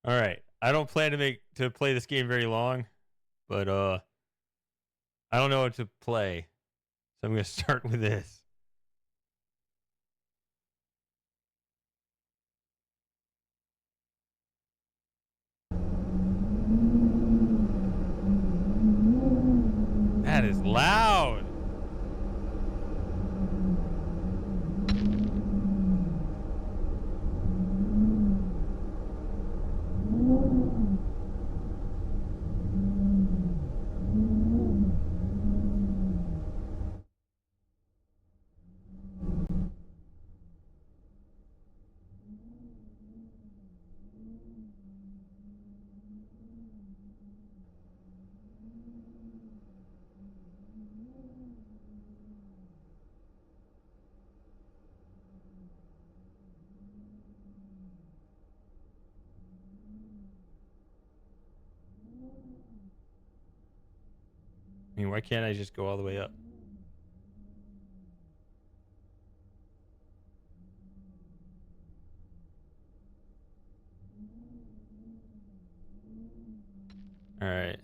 All right. I don't plan to play this game very long, but I don't know what to play. So I'm going to start with this. That is loud. I mean, why can't I just go all the way up? All right.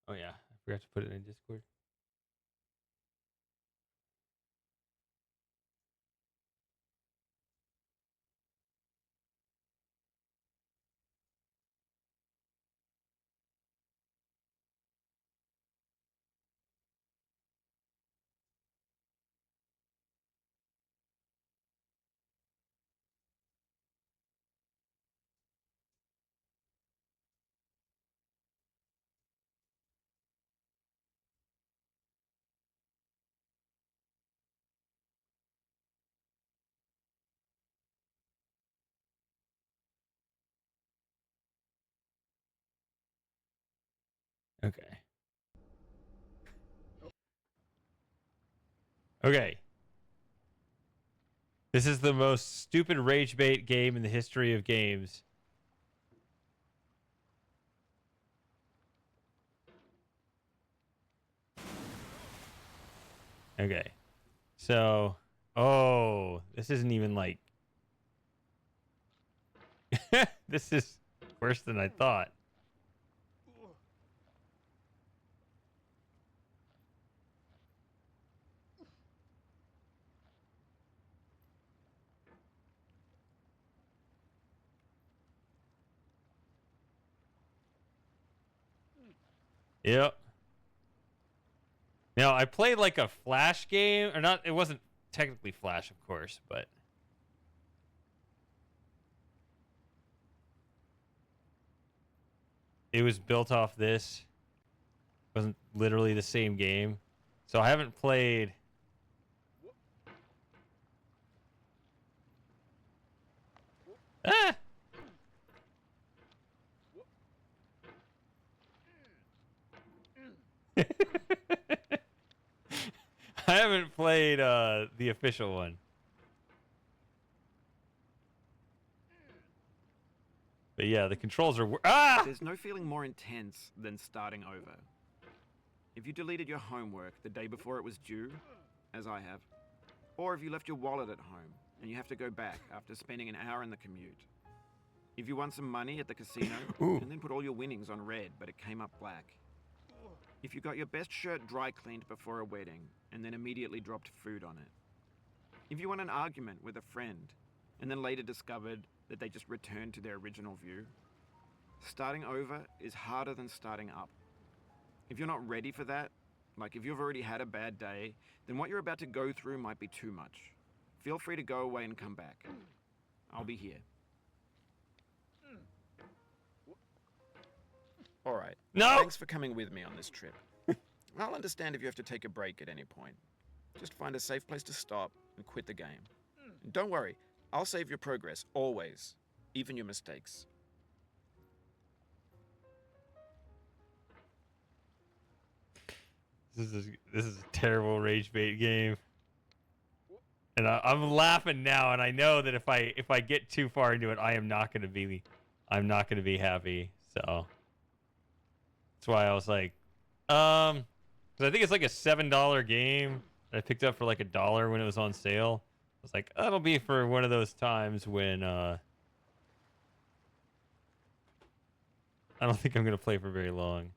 Oh yeah, I forgot to put it in Discord. Okay. Okay. This is the most stupid rage bait game in the history of games. Okay. So, oh, this isn't even like. This is worse than I thought. Yep. Now, I played like a Flash game, or not, it wasn't technically Flash, of course, but it was built off this. It wasn't literally the same game. So I haven't played. Ah! I haven't played the official one. But yeah, the controls are ah! There's no feeling more intense than starting over. If you deleted your homework the day before it was due, as I have, or if you left your wallet at home and you have to go back after spending an hour in the commute. If you won some money at the casino and then put all your winnings on red but it came up black. If you got your best shirt dry cleaned before a wedding and then immediately dropped food on it. If you won an argument with a friend and then later discovered that they just returned to their original view. Starting over is harder than starting up. If you're not ready for that, like if you've already had a bad day, then what you're about to go through might be too much. Feel free to go away and come back. I'll be here. Alright. No! Thanks for coming with me on this trip. I'll understand if you have to take a break at any point. Just find a safe place to stop and quit the game. And don't worry, I'll save your progress, always. Even your mistakes. This is a terrible rage bait game. And I'm laughing now, and I know that if I get too far into it, I'm not gonna be happy. So That's why I was like, because I think it's like a $7 game that I picked up for like $1 when it was on sale. I was like, that'll be for one of those times when I don't think I'm gonna play for very long.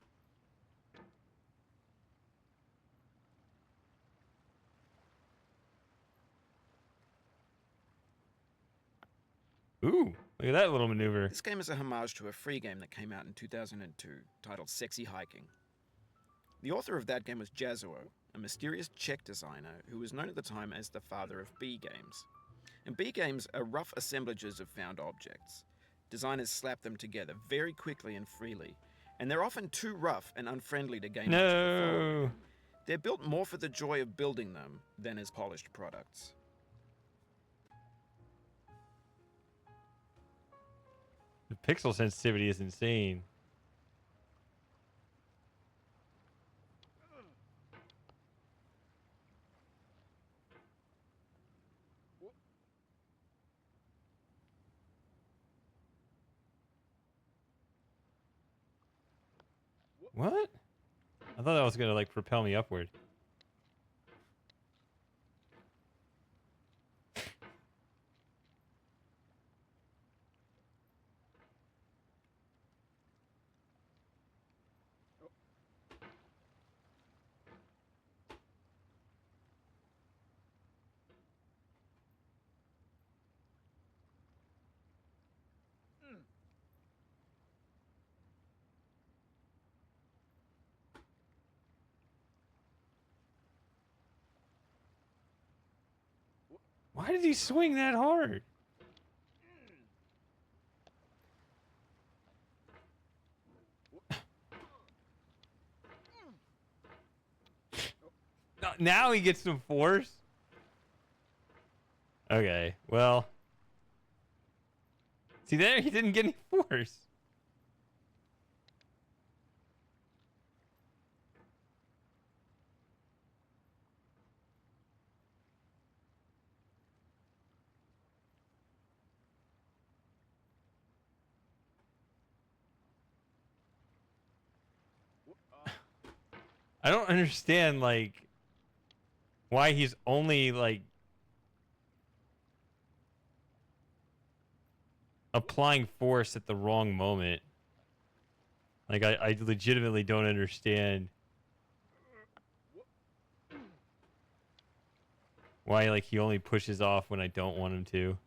Ooh, look at that little maneuver. This game is a homage to a free game that came out in 2002 titled Sexy Hiking. The author of that game was Jazuo, a mysterious Czech designer who was known at the time as the father of B games. And B games are rough assemblages of found objects. Designers slap them together very quickly and freely, and they're often too rough and unfriendly to gain much of a following. No. They're built more for the joy of building them than as polished products. The pixel sensitivity is insane. What? I thought that was gonna like propel me upward. Why did he swing that hard? Now he gets some force. Okay, well. See there, he didn't get any force. I don't understand, like, why he's only, like, applying force at the wrong moment. Like, I legitimately don't understand why, like, he only pushes off when I don't want him to.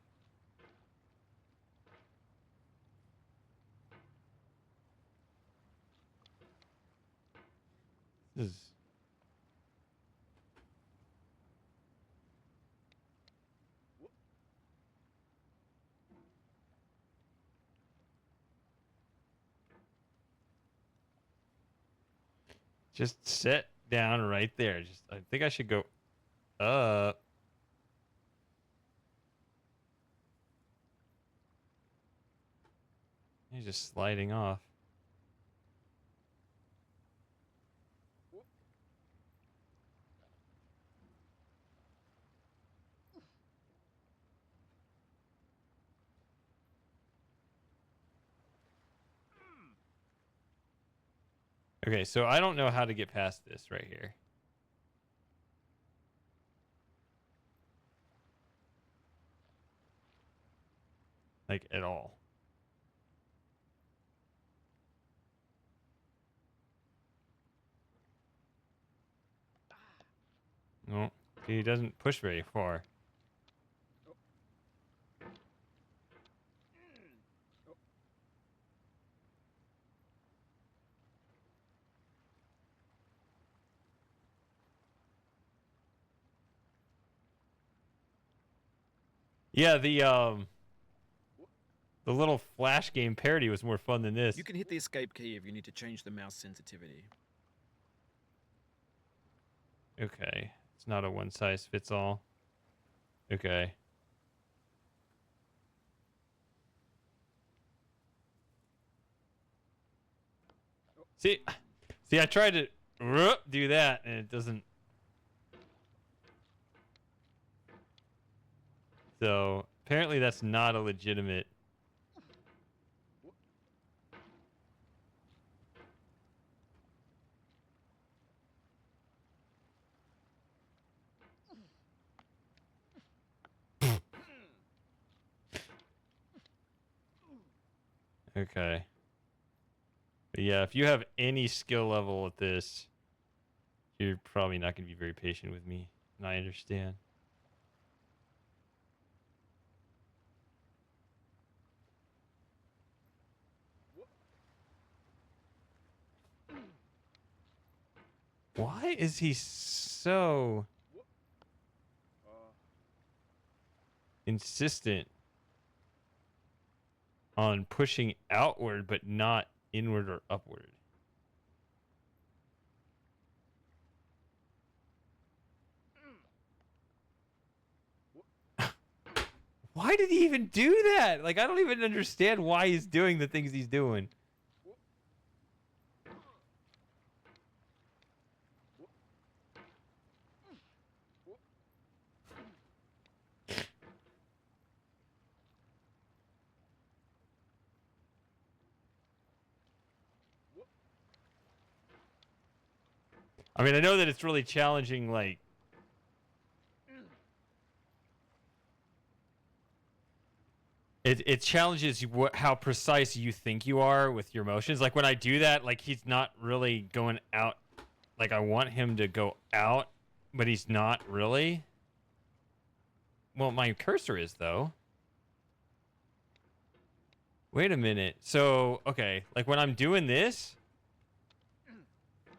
This is... Just sit down right there. Just, I think I should go up. He's just sliding off. Okay, so I don't know how to get past this right here. Like, at all. No, he doesn't push very far. Yeah, the little Flash game parody was more fun than this. You can hit the escape key if you need to change the mouse sensitivity. Okay, it's not a one size fits all. Okay. See, I tried to do that and it doesn't. So apparently that's not a legitimate. Okay. But yeah, if you have any skill level at this, you're probably not going to be very patient with me. And I understand. Why is he so insistent on pushing outward but not inward or upward? Why did he even do that? Like, I don't even understand why he's doing the things he's doing. I mean, I know that it's really challenging, like, it challenges you how precise you think you are with your motions. Like, when I do that, like, he's not really going out. Like, I want him to go out, but he's not really. Well, my cursor is, though. Wait a minute. So, okay, like, when I'm doing this...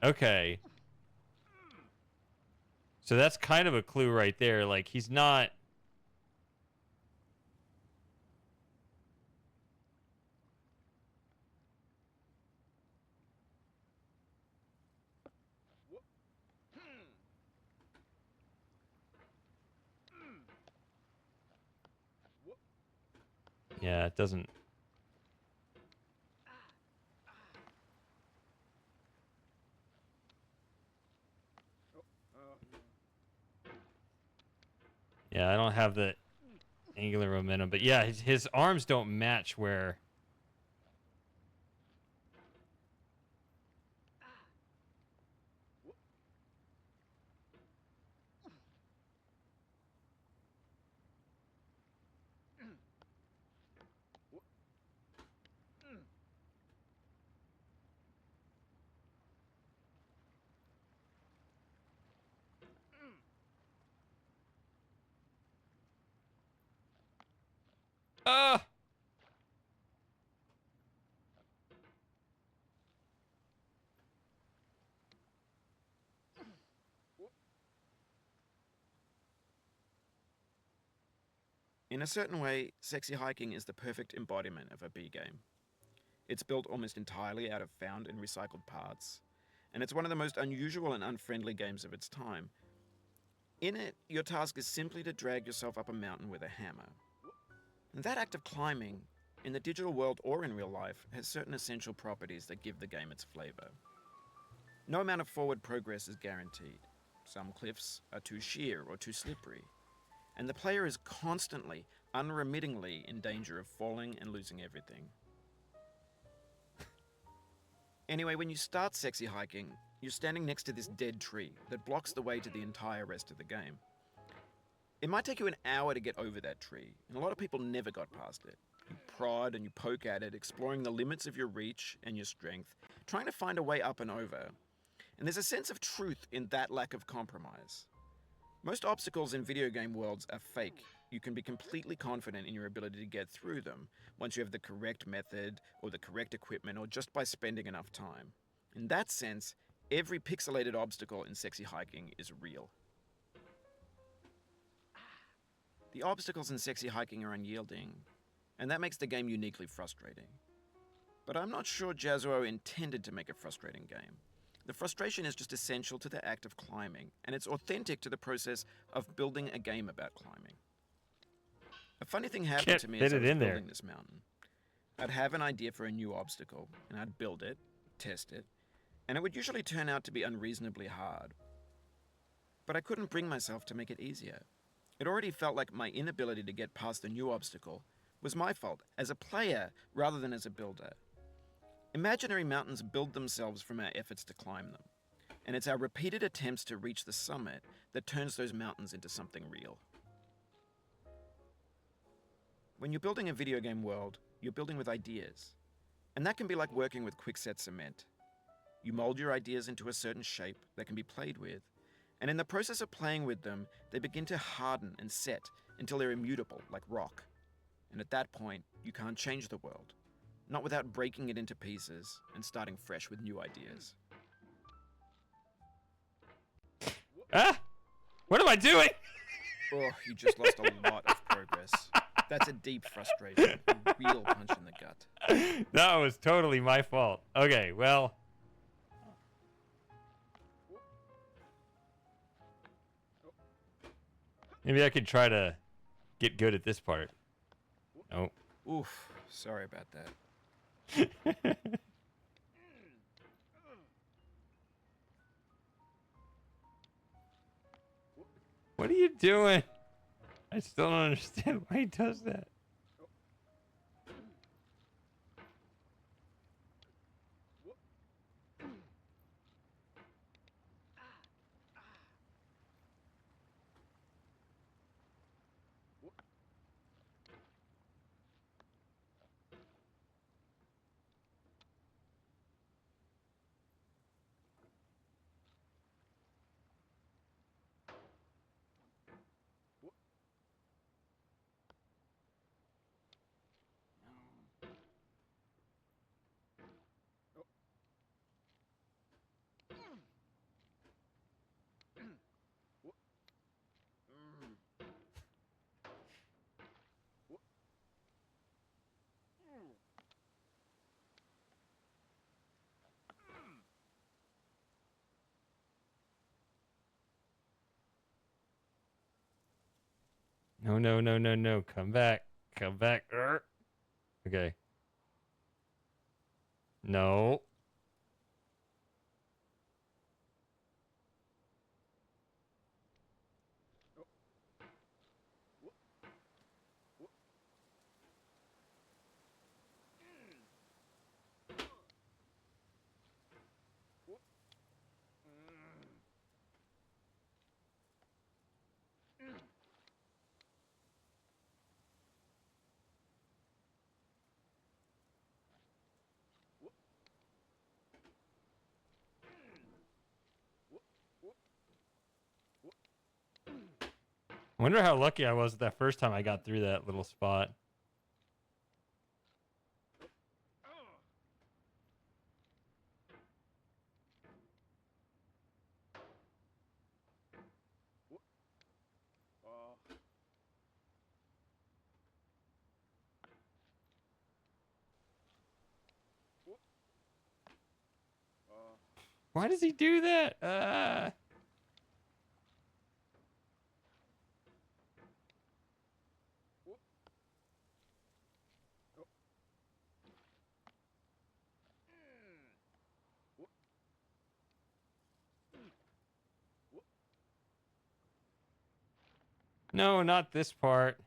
Okay. So that's kind of a clue right there. Like, he's not... Yeah, it doesn't... Yeah, I don't have the angular momentum. But yeah, his arms don't match where... Ah! In a certain way, Sexy Hiking is the perfect embodiment of a B game. It's built almost entirely out of found and recycled parts, and it's one of the most unusual and unfriendly games of its time. In it, your task is simply to drag yourself up a mountain with a hammer. And that act of climbing, in the digital world or in real life, has certain essential properties that give the game its flavor. No amount of forward progress is guaranteed. Some cliffs are too sheer or too slippery, and the player is constantly, unremittingly in danger of falling and losing everything. Anyway, when you start Sexy Hiking, you're standing next to this dead tree that blocks the way to the entire rest of the game. It might take you an hour to get over that tree, and a lot of people never got past it. You prod and you poke at it, exploring the limits of your reach and your strength, trying to find a way up and over. And there's a sense of truth in that lack of compromise. Most obstacles in video game worlds are fake. You can be completely confident in your ability to get through them once you have the correct method or the correct equipment or just by spending enough time. In that sense, every pixelated obstacle in Sexy Hiking is real. The obstacles in Sexy Hiking are unyielding, and that makes the game uniquely frustrating. But I'm not sure Jazzuo intended to make a frustrating game. The frustration is just essential to the act of climbing, and it's authentic to the process of building a game about climbing. A funny thing happened to me as I was building this mountain. I'd have an idea for a new obstacle, and I'd build it, test it, and it would usually turn out to be unreasonably hard. But I couldn't bring myself to make it easier. It already felt like my inability to get past the new obstacle was my fault as a player rather than as a builder. Imaginary mountains build themselves from our efforts to climb them, and it's our repeated attempts to reach the summit that turns those mountains into something real. When you're building a video game world, you're building with ideas. And that can be like working with quickset cement. You mold your ideas into a certain shape that can be played with, and in the process of playing with them, they begin to harden and set until they're immutable, like rock. And at that point, you can't change the world, not without breaking it into pieces and starting fresh with new ideas. Ah! What am I doing? Oh, you just lost a lot of progress. That's a deep frustration, a real punch in the gut. That was totally my fault. Okay, well. Maybe I could try to get good at this part. Nope. Oof, sorry about that. What are you doing? I still don't understand why he does that. No, no, no, no, no. Come back. Come back. Okay. No. I wonder how lucky I was that first time I got through that little spot. Why does he do that? No, not this part.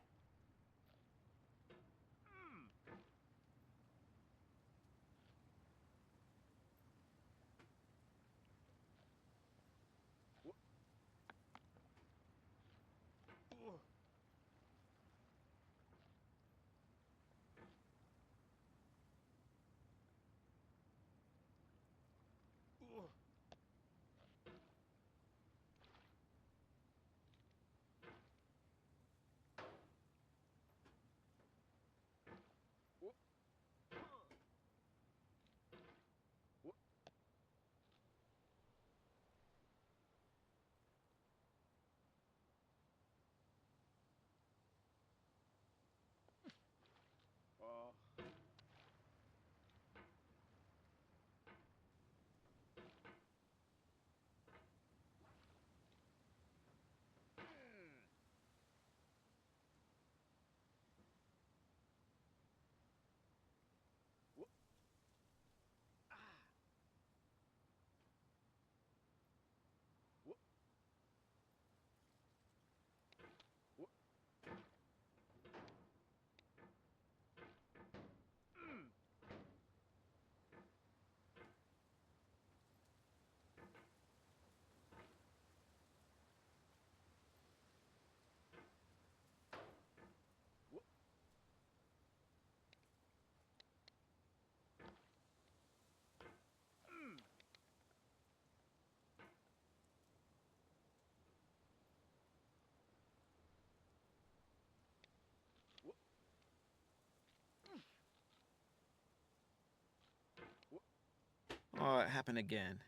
it happen again.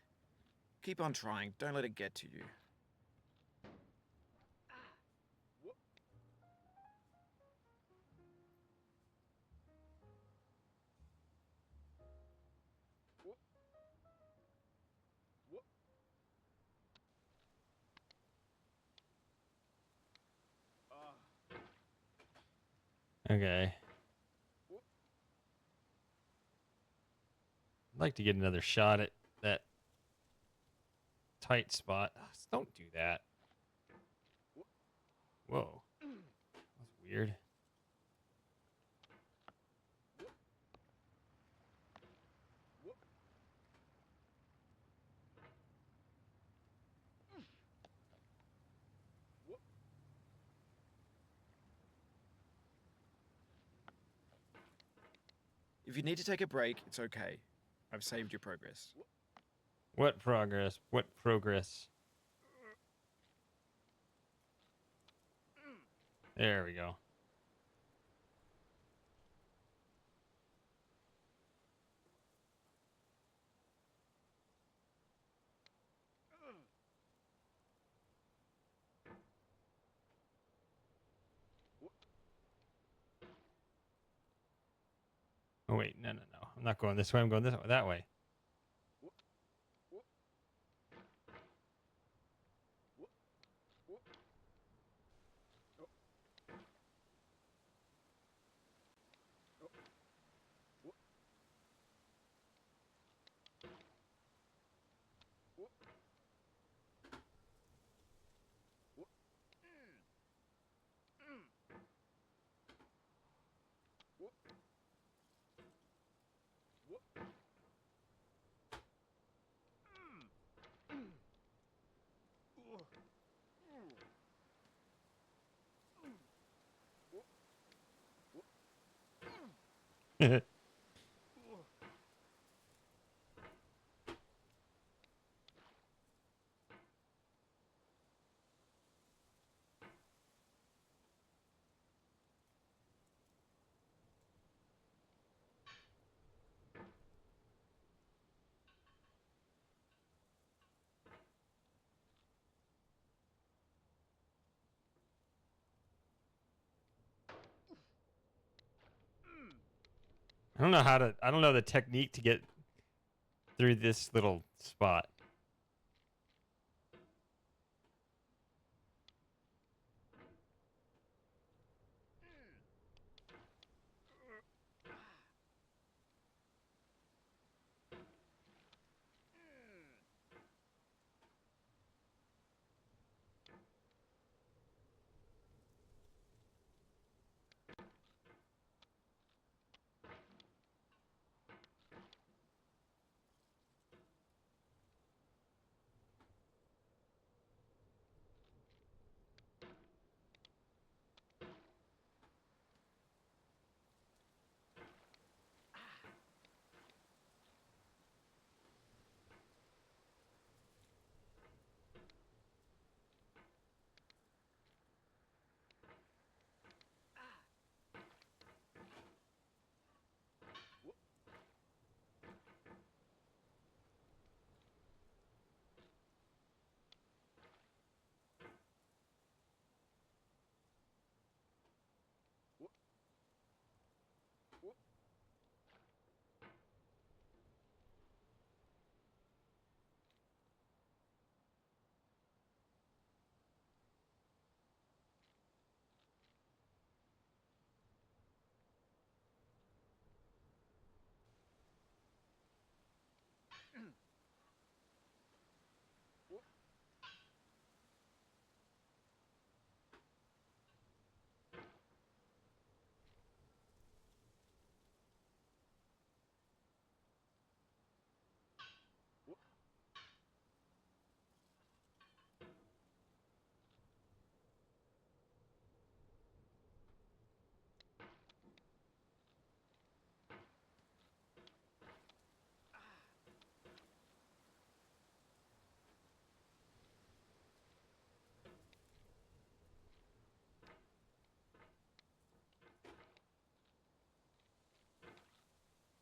Keep on trying. Don't let it get to you. Okay. I'd like to get another shot at that tight spot. Don't do that. Whoa. That's weird. If you need to take a break, it's okay. I've saved your progress. What progress? What progress? There we go. Oh wait, no. I'm not going this way. I'm going this way. That way. I don't know the technique to get through this little spot.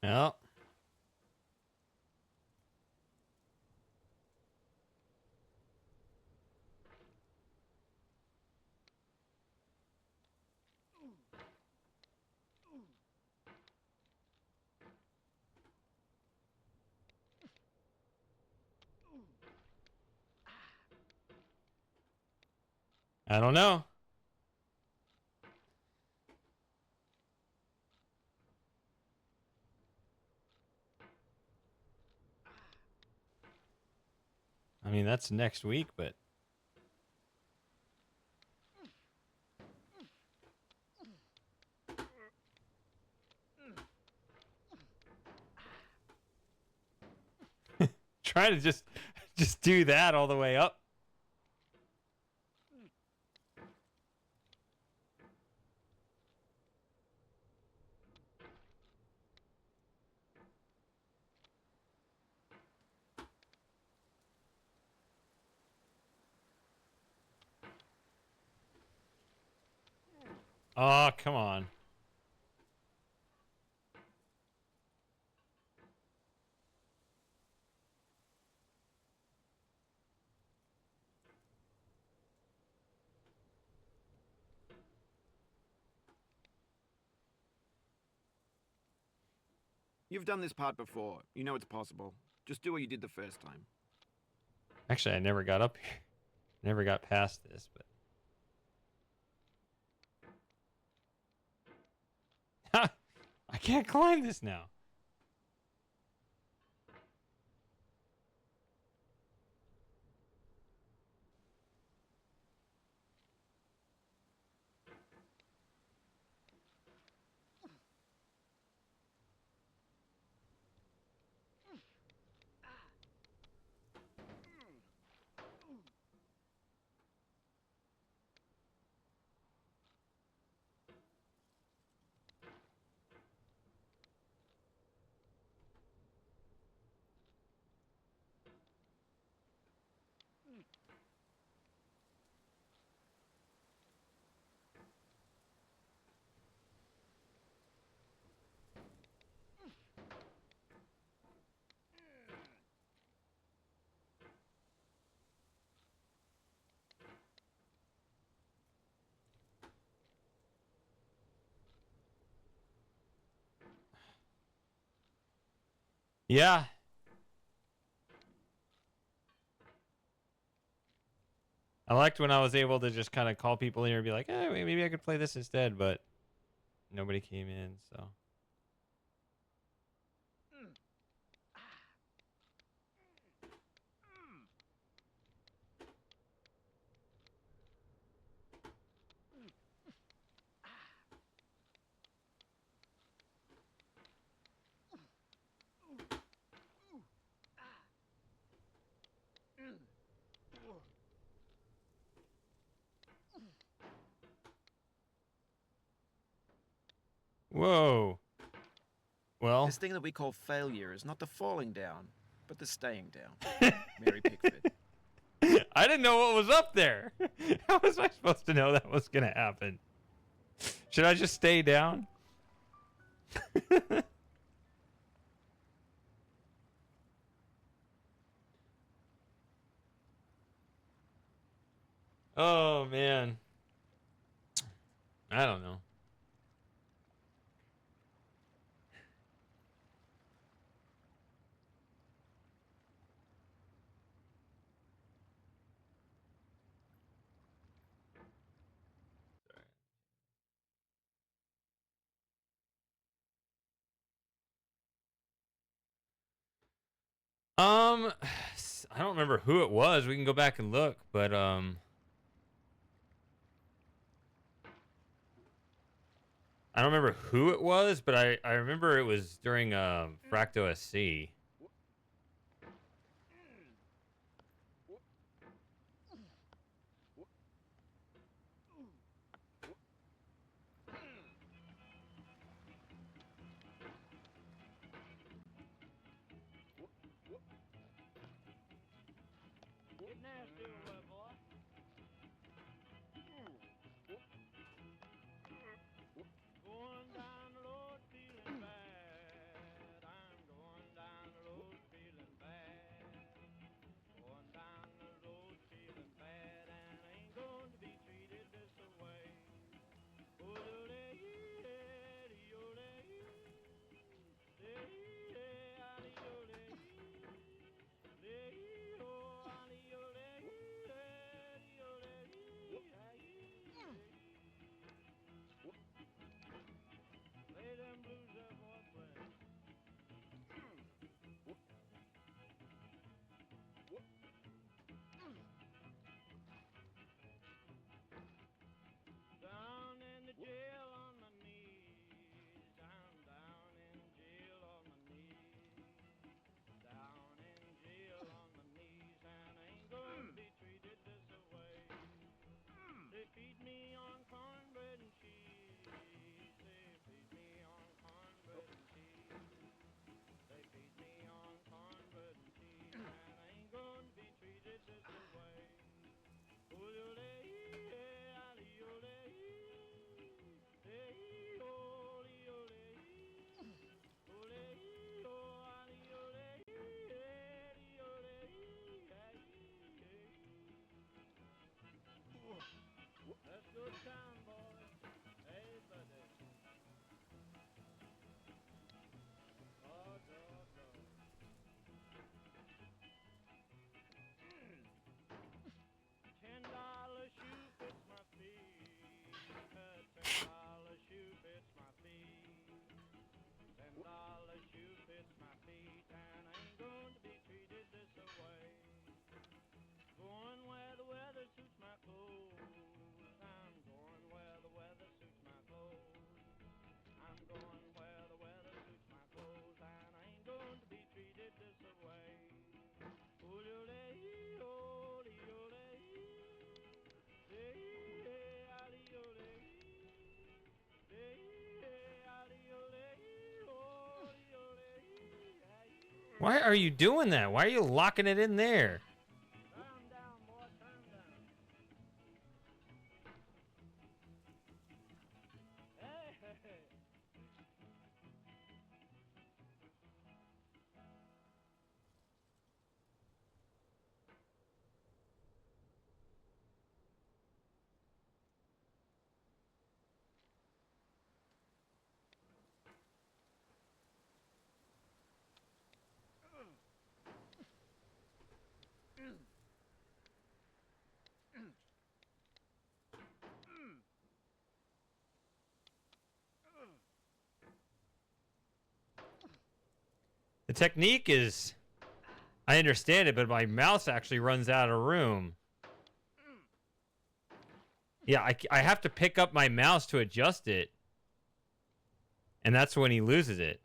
Yeah. I don't know. I mean, that's next week, but try to just do that all the way up. Oh, come on. You've done this part before. You know it's possible. Just do what you did the first time. Actually, I never got up here. Never got past this, but I can't climb this now. Yeah. I liked when I was able to just kind of call people here and be like, hey, maybe I could play this instead, but nobody came in, so. Whoa. Well, This thing that we call failure is not the falling down, but the staying down. Mary Pickford. I didn't know what was up there. How was I supposed to know that was going to happen? Should I just stay down? Oh, man. I don't know. I don't remember who it was. We can go back and look, but I don't remember who it was, but I remember it was during Fracto SC. Why are you doing that? Why are you locking it in there? Calm down, boy. Calm down. Hey. The technique is, I understand it, but my mouse actually runs out of room. Yeah, I have to pick up my mouse to adjust it. And that's when he loses it.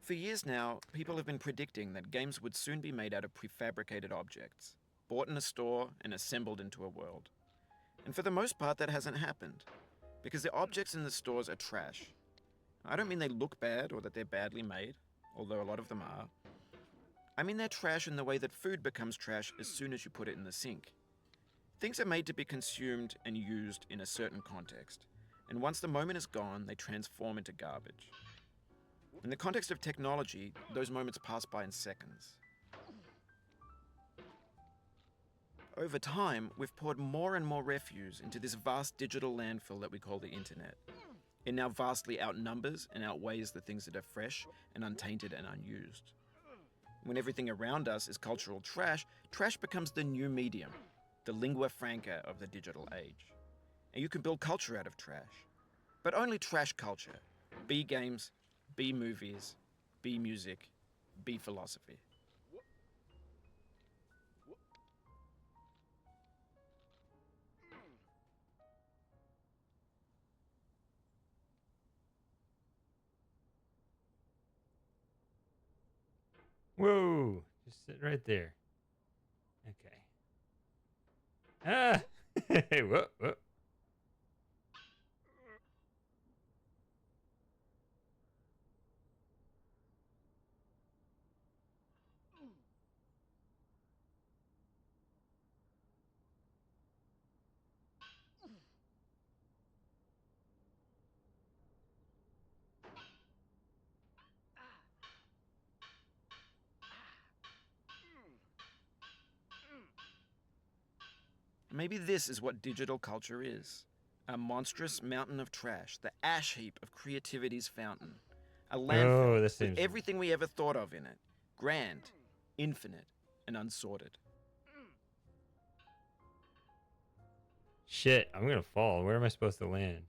For years now, people have been predicting that games would soon be made out of prefabricated objects, bought in a store and assembled into a world. And for the most part, that hasn't happened, because the objects in the stores are trash. I don't mean they look bad or that they're badly made, although a lot of them are. I mean they're trash in the way that food becomes trash as soon as you put it in the sink. Things are made to be consumed and used in a certain context, and once the moment is gone, they transform into garbage. In the context of technology, those moments pass by in seconds. Over time, we've poured more and more refuse into this vast digital landfill that we call the internet. It now vastly outnumbers and outweighs the things that are fresh and untainted and unused. When everything around us is cultural trash, trash becomes the new medium, the lingua franca of the digital age. And you can build culture out of trash. But only trash culture. B games, B movies, B music, B philosophy. Whoa. Just sit right there. Okay. Ah. Whoa, whoa. Maybe this is what digital culture is. A monstrous mountain of trash, the ash heap of creativity's fountain. A landfill Oh, this with seems everything we ever thought of in it. Grand, infinite, and unsorted. shit. I'm gonna fall. Where am I supposed to land?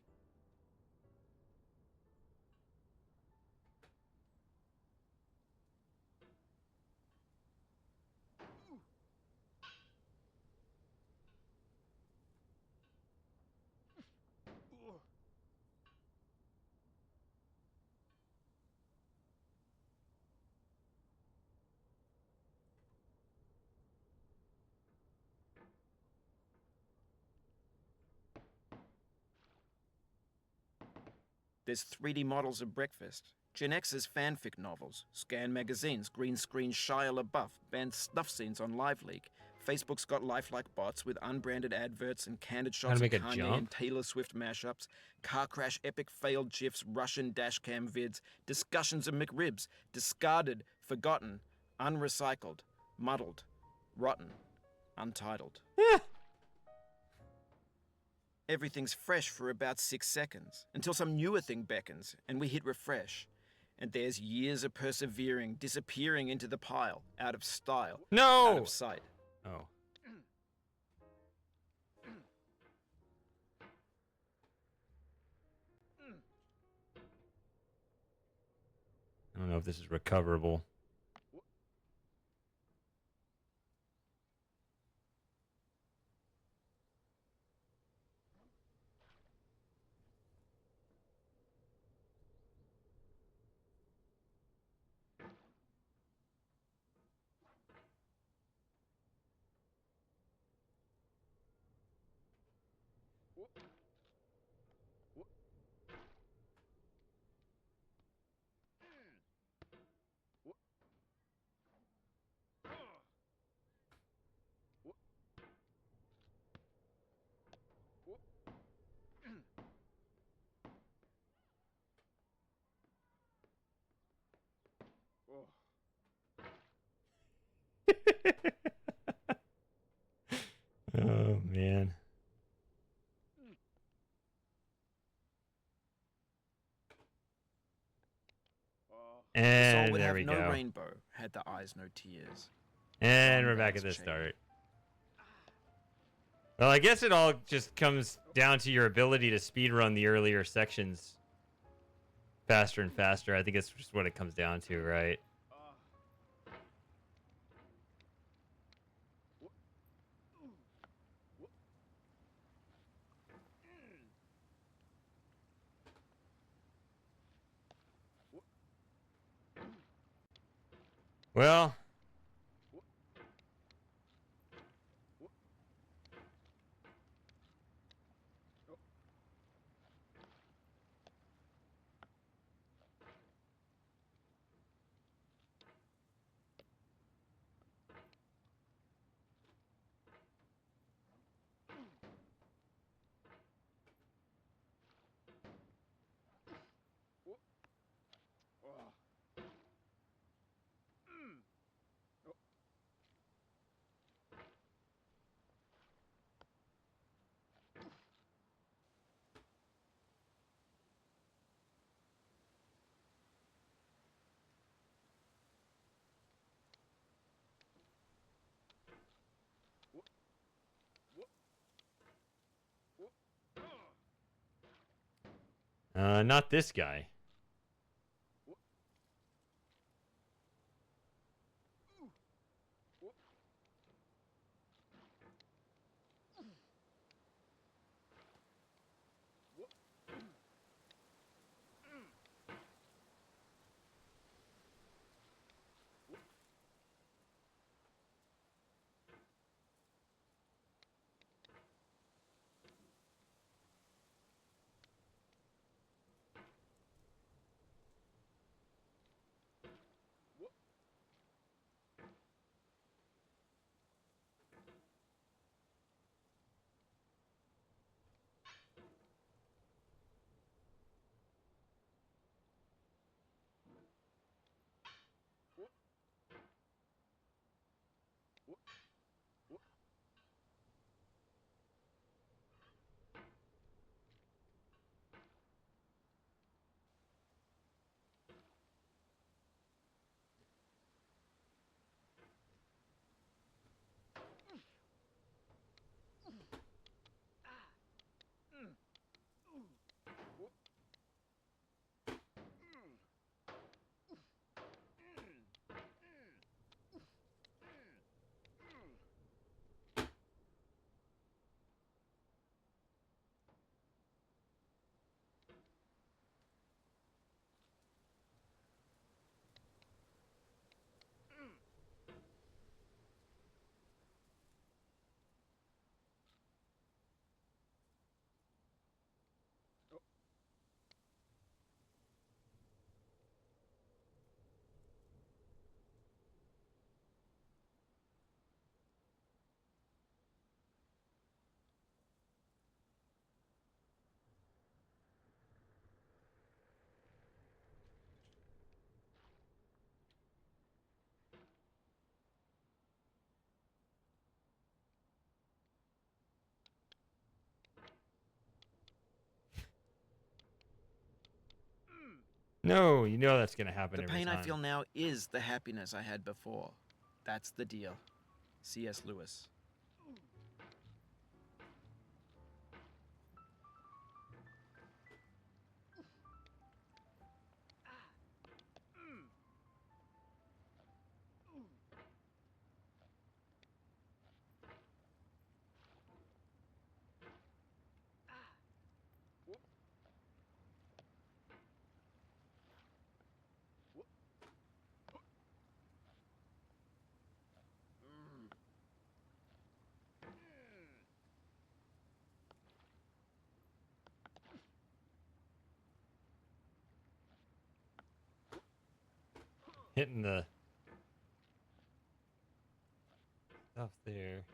There's 3D models of breakfast, Gen X's fanfic novels, scan magazines, green screen Shia LaBeouf, banned snuff scenes on LiveLeak, Facebook's got lifelike bots with unbranded adverts and candid How shots to of make a Kanye jump? and Taylor Swift mashups, car crash epic failed gifs, Russian dashcam vids, discussions of McRibs, discarded, forgotten, unrecycled, muddled, rotten, untitled. Everything's fresh for about 6 seconds, until some newer thing beckons, and we hit refresh. And there's years of persevering disappearing into the pile, out of style, out No! of sight. Oh. I don't know if this is recoverable. Oh, man. The soul And would there have we no go. rainbow, had the eyes no tears. And John we're back at Vance the Cheney. start. Well, I guess it all just comes down to your ability to speedrun the earlier sections faster and faster. I think it's just what it comes down to, right? Well, not this guy. No, you know that's gonna happen The every pain time. I feel now is the happiness I had before. That's the deal. C.S. Lewis. Hitting the stuff there.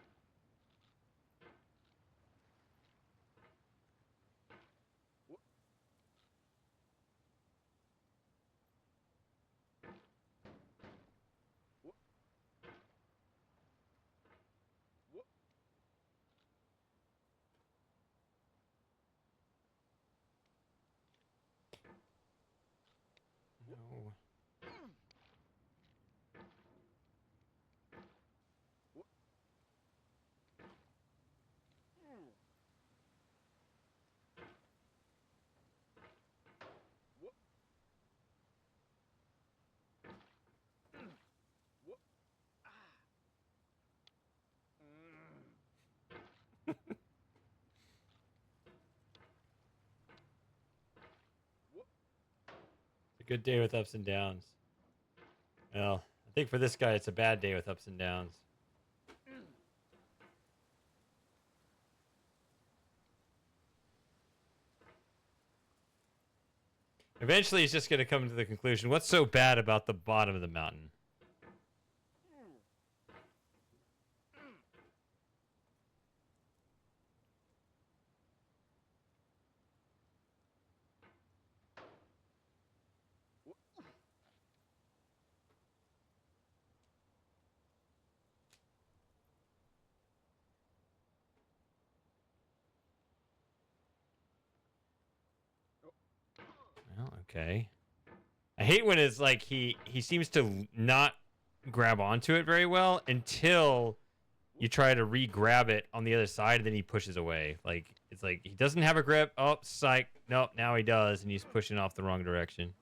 No. It's a good day with ups and downs. Well, I think for this guy, it's a bad day with ups and downs. Eventually, he's just going to come to the conclusion, what's so bad about the bottom of the mountain? Well, okay. I hate when it's like he seems to not grab onto it very well until you try to re-grab it on the other side, and then he pushes away. Like it's like he doesn't have a grip. Oh, psych. Nope, now he does, and he's pushing off the wrong direction.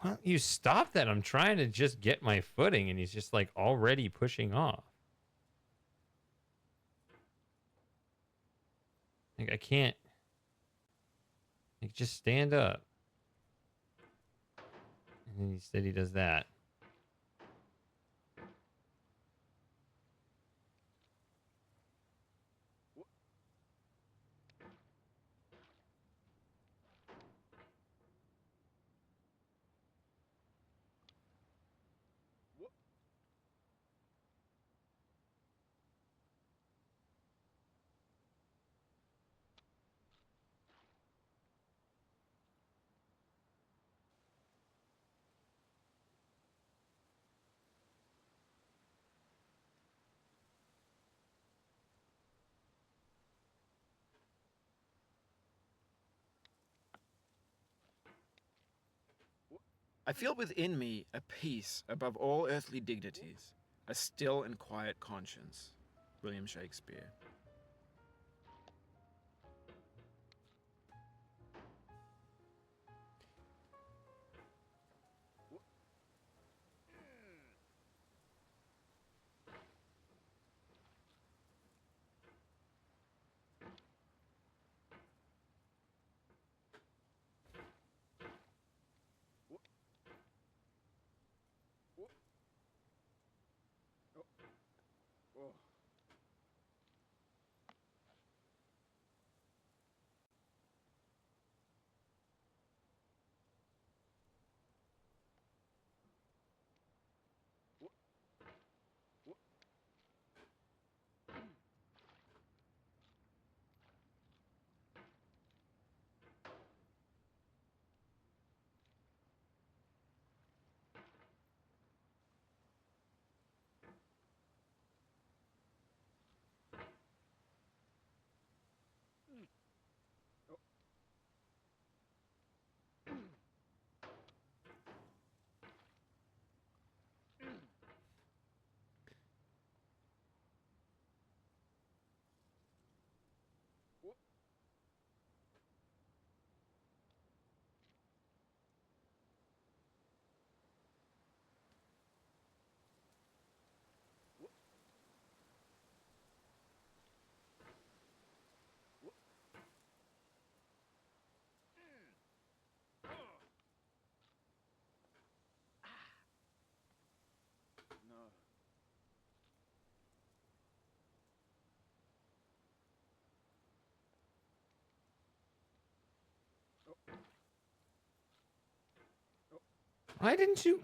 Why don't you stop that? I'm trying to just get my footing, and he's just like already pushing off. Like I can't. Like just stand up. And then he said he does that. I feel within me a peace above all earthly dignities, a still and quiet conscience. William Shakespeare. Why didn't you?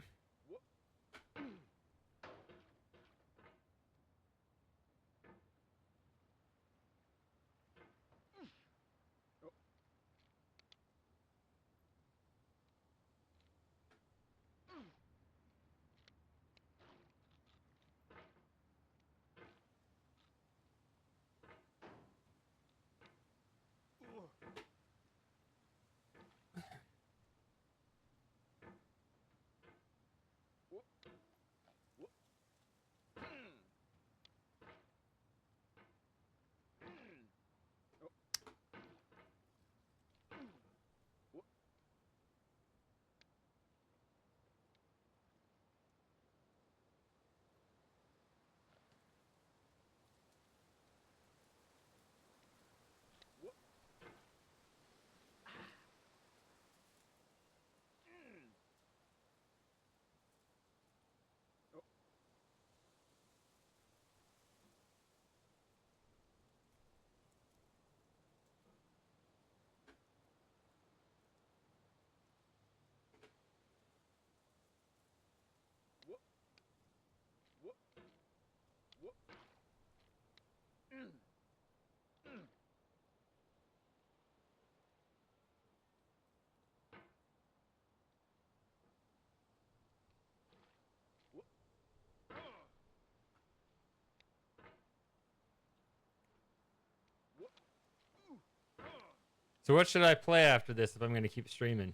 So what should I play after this if I'm going to keep streaming?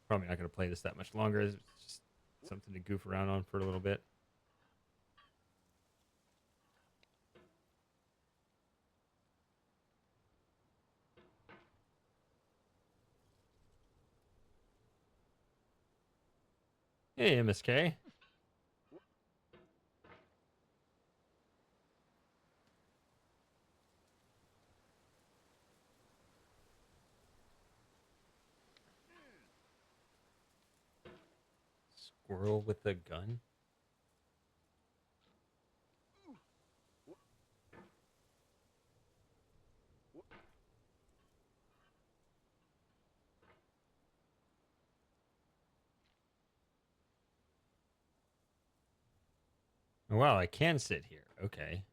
Probably not going to play this that much longer. It's just something to goof around on for a little bit. Hey, MSK. Squirrel with a gun? Oh, wow, I can sit here. Okay.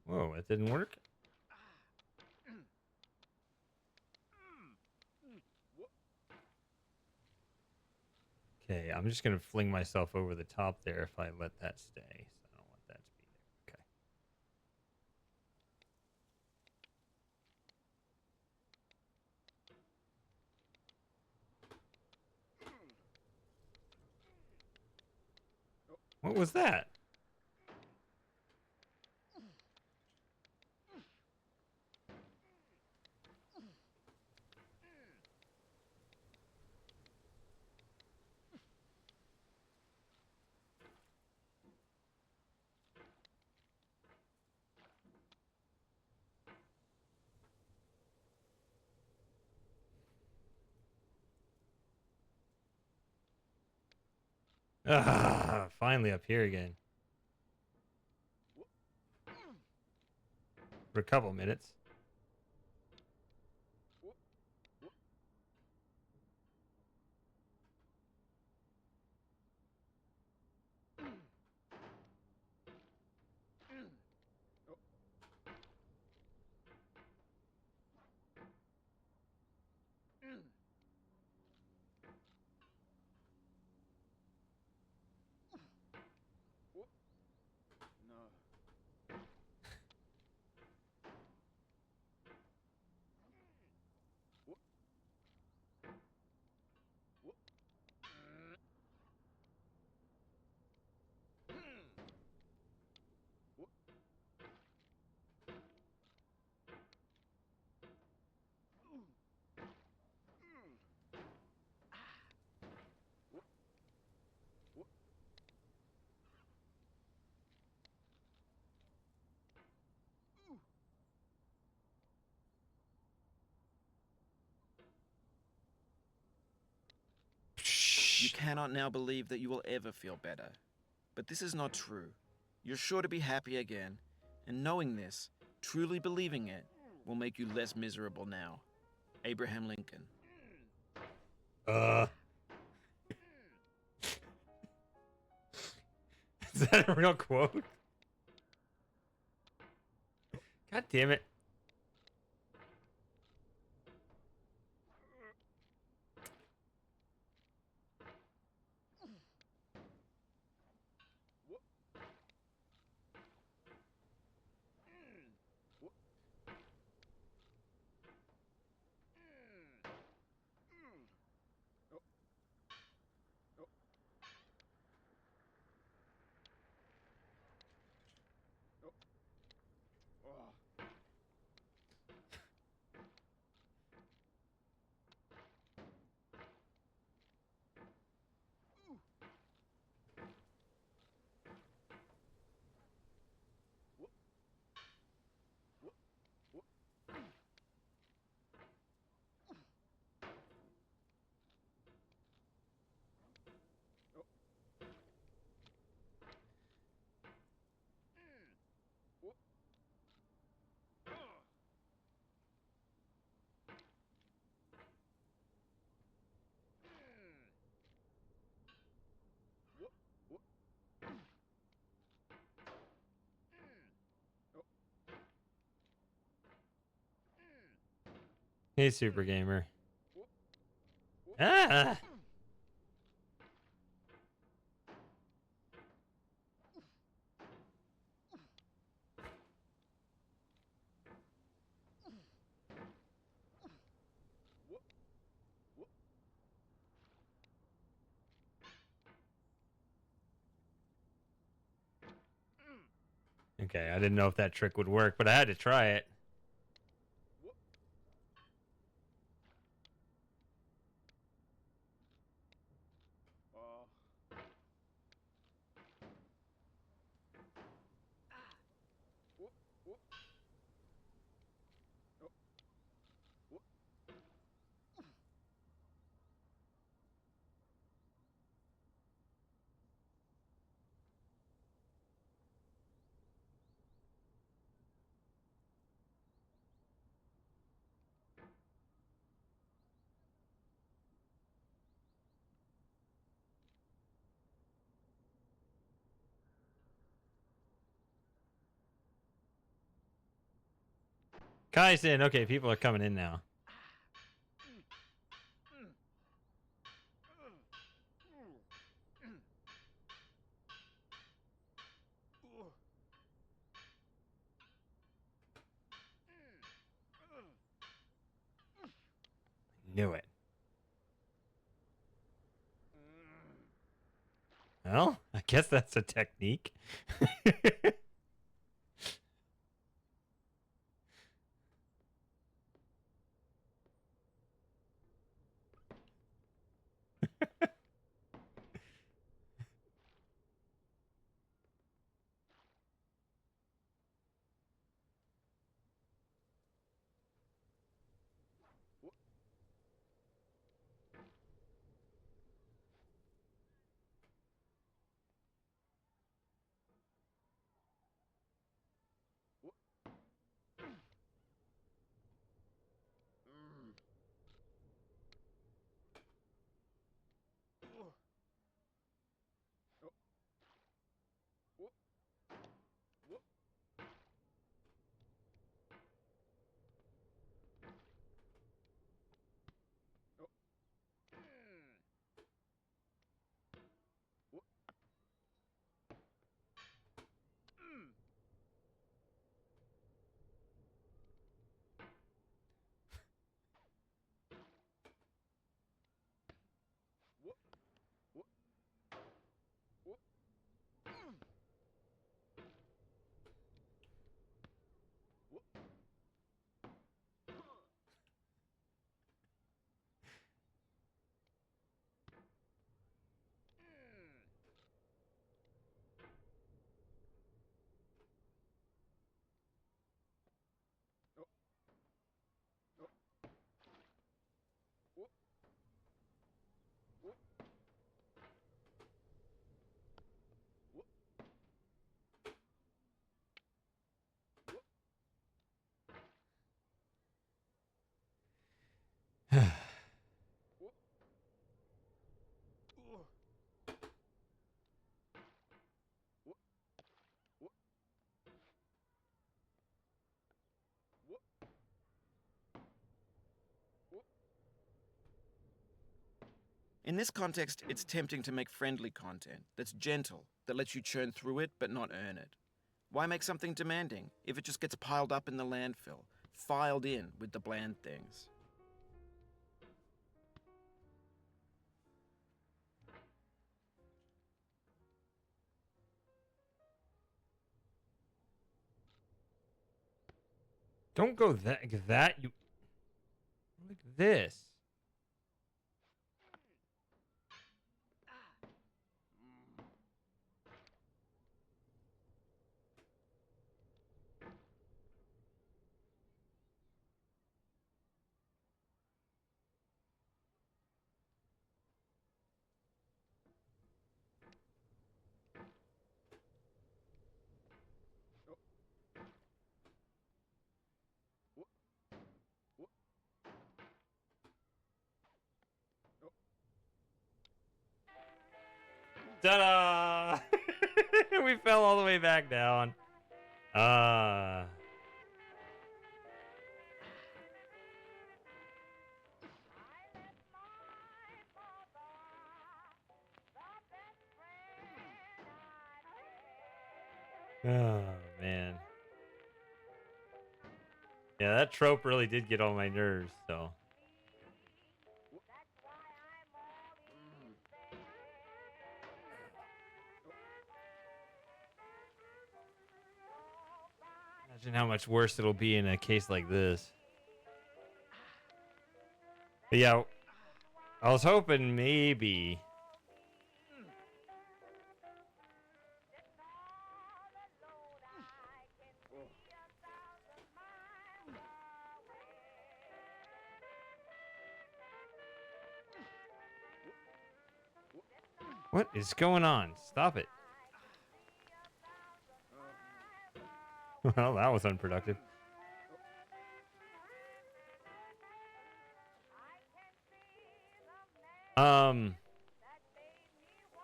Whoa, it didn't work? Okay, I'm just going to fling myself over the top there if I let that stay. So I don't want that to be there. Okay. What was that? Ah, finally up here again. For a couple minutes. No. You cannot now believe that you will ever feel better. But this is not true. You're sure to be happy again, and knowing this, truly believing it, will make you less miserable now. Abraham Lincoln. Is that a real quote? God damn it. Hey, Super Gamer. Ah! Okay, I didn't know if that trick would work, but I had to try it. Kai's in. Okay, people are coming in now. Knew it. Well, I guess that's a technique. In this context, it's tempting to make friendly content that's gentle, that lets you churn through it but not earn it. Why make something demanding if it just gets piled up in the landfill, filed in with the bland things? Don't go that you like this. Ta-da! We fell all the way back down. Oh, man. Yeah, that trope really did get on my nerves, so. Imagine how much worse it'll be in a case like this. But yeah, I was hoping maybe. What is going on? Stop it. Well, that was unproductive.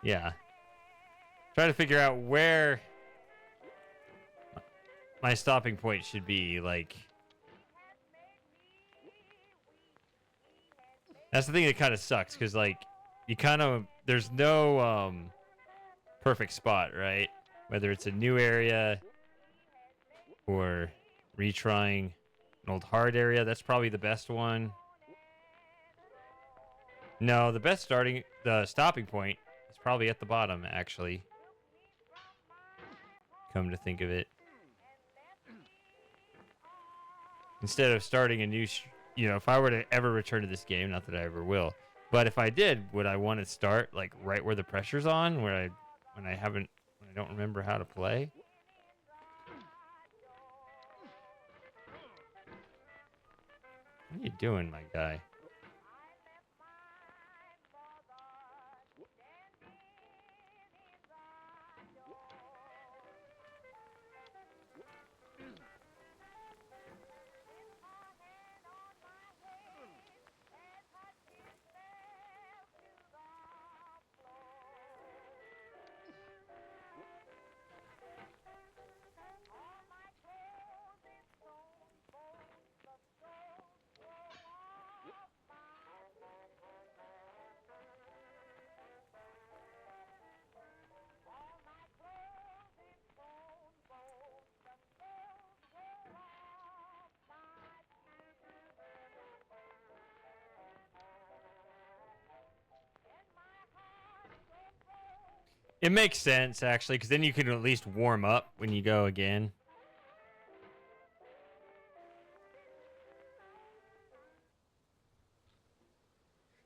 Yeah. Try to figure out where my stopping point should be, like. That's the thing that kind of sucks, because, like, you kind of, there's no, perfect spot, right? Whether it's a new area or retrying an old hard area, that's probably the best one. No, the stopping point is probably at the bottom, actually. Come to think of it. Instead of starting a new, if I were to ever return to this game, not that I ever will, but if I did, would I want to start like right where the pressure's on, when I don't remember how to play? What are you doing, my guy? It makes sense, actually, because then you can at least warm up when you go again.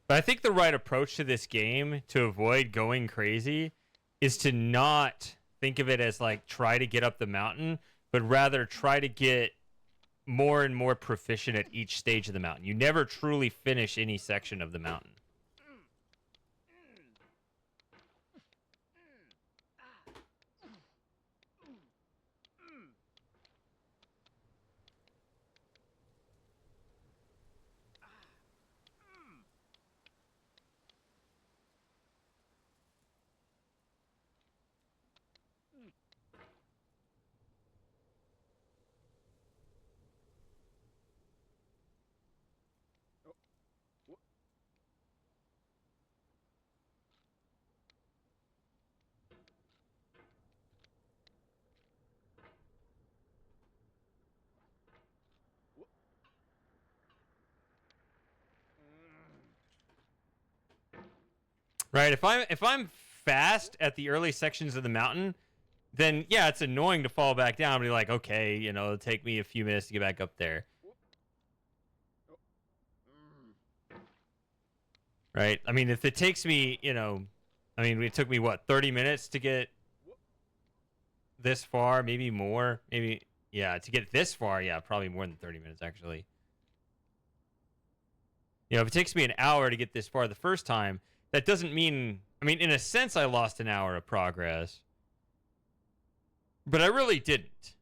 But I think the right approach to this game to avoid going crazy is to not think of it as like try to get up the mountain, but rather try to get more and more proficient at each stage of the mountain. You never truly finish any section of the mountain. Right? If I'm fast at the early sections of the mountain, then yeah, it's annoying to fall back down. But you're like, okay, it'll take me a few minutes to get back up there. Right? I mean, if it takes me, it took me what, 30 minutes to get this far, maybe more, maybe, yeah, to get this far, yeah, probably more than 30 minutes actually. If it takes me an hour to get this far the first time, that doesn't mean, in a sense, I lost an hour of progress, but I really didn't.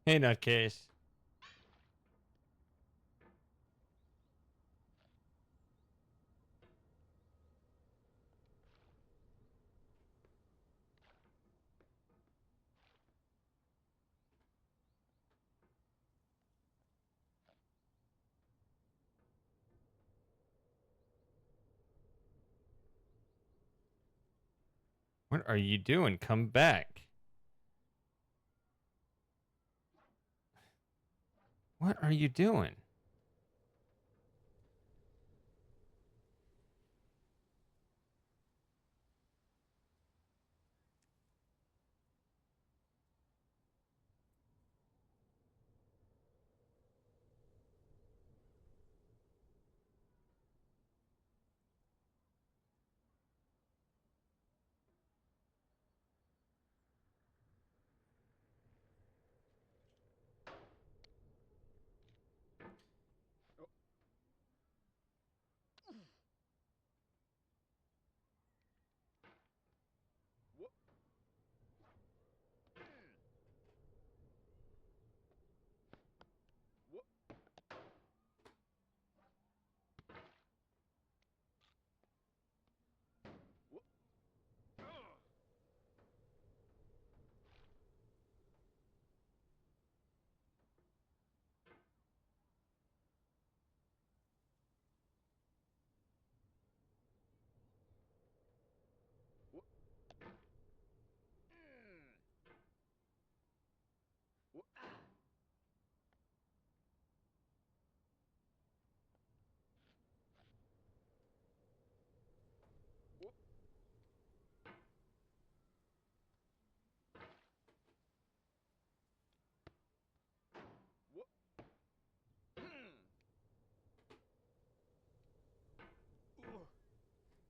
Hey, nutcase. What are you doing? Come back. What are you doing?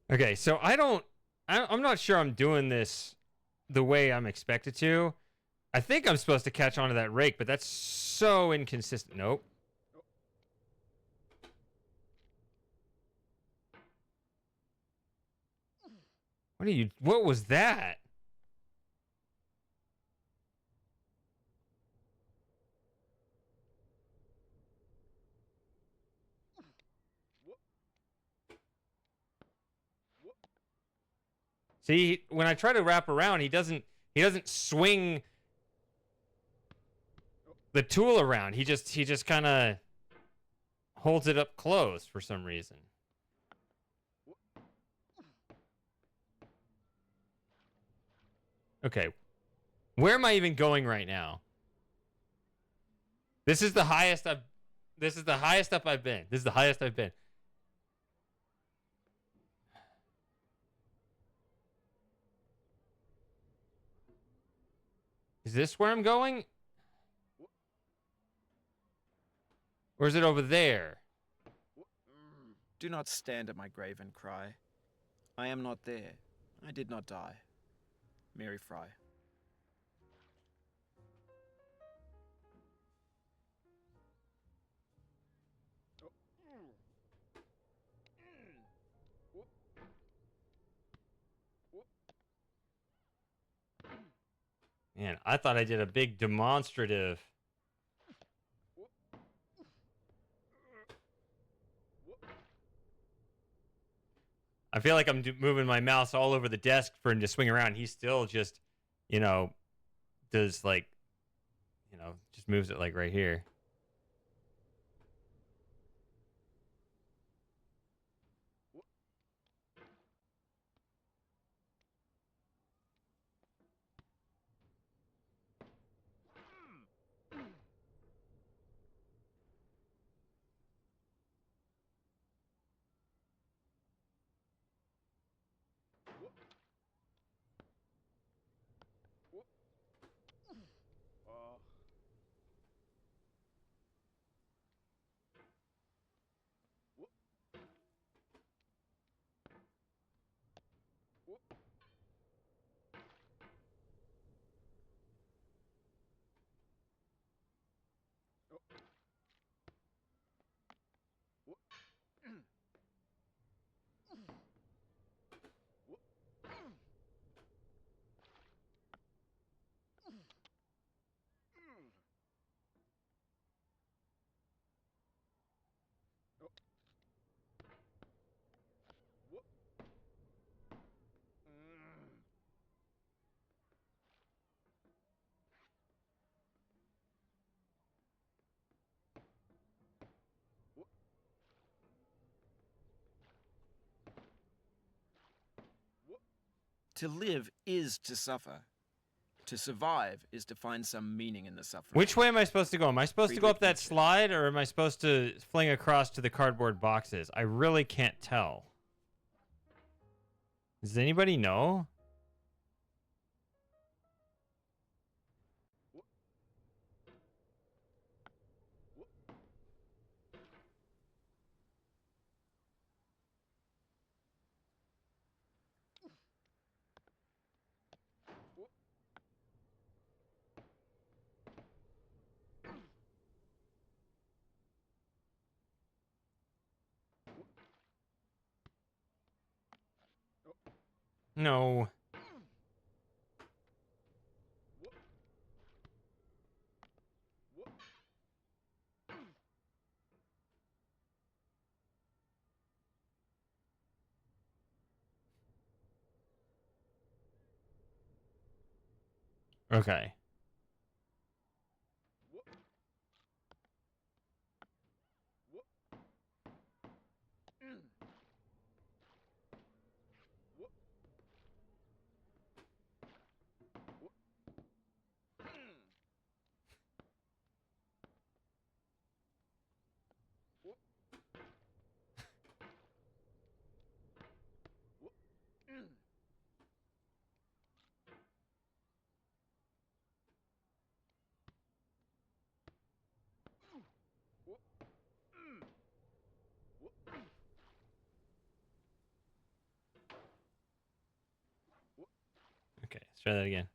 Okay, so I'm not sure I'm doing this the way I'm expected to. I think I'm supposed to catch onto that rake, but that's so inconsistent. Nope. What was that? See, when I try to wrap around, he doesn't swing the tool around. He just kind of holds it up close for some reason. Okay. Where am I even going right now? This is the highest up I've been. This is the highest I've been. Is this where I'm going? Or is it over there? Do not stand at my grave and cry. I am not there. I did not die. Mary Fry. Man, I thought I did a big demonstrative. I feel like I'm moving my mouse all over the desk for him to swing around. He still just, you know, does like, just moves it like right here. To live is to suffer. To survive is to find some meaning in the suffering. Which way am I supposed to go? Am I supposed to go up that Friedrich Nietzsche. slide, or am I supposed to fling across to the cardboard boxes? I really can't tell. Does anybody know? No. Okay. Okay, let's try that again.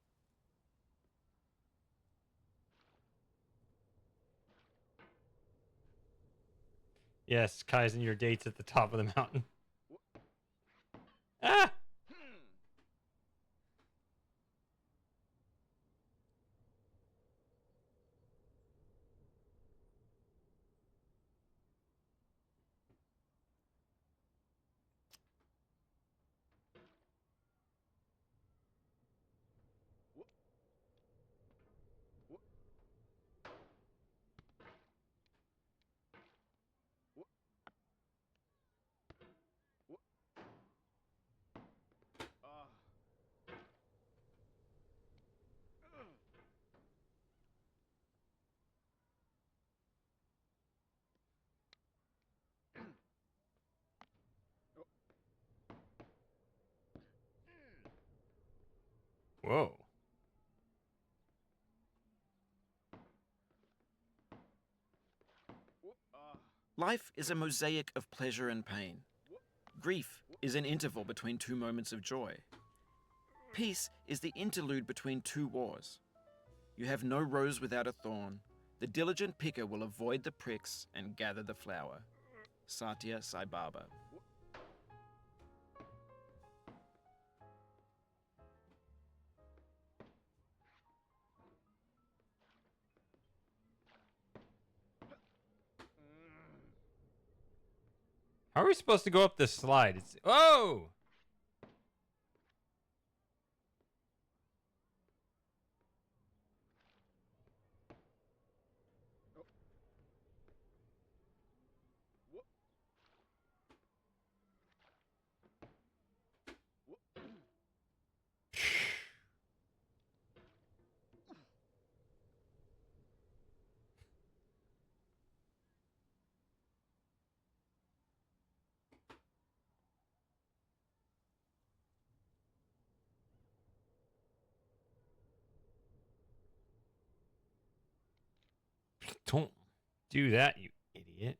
Yes, Kaizen, your date's at the top of the mountain. Ah! Whoa. Life is a mosaic of pleasure and pain. Grief is an interval between two moments of joy. Peace is the interlude between two wars. You have no rose without a thorn. The diligent picker will avoid the pricks and gather the flower. Satya Sai Baba. How are we supposed to go up this slide? It's oh. Don't do that, you idiot.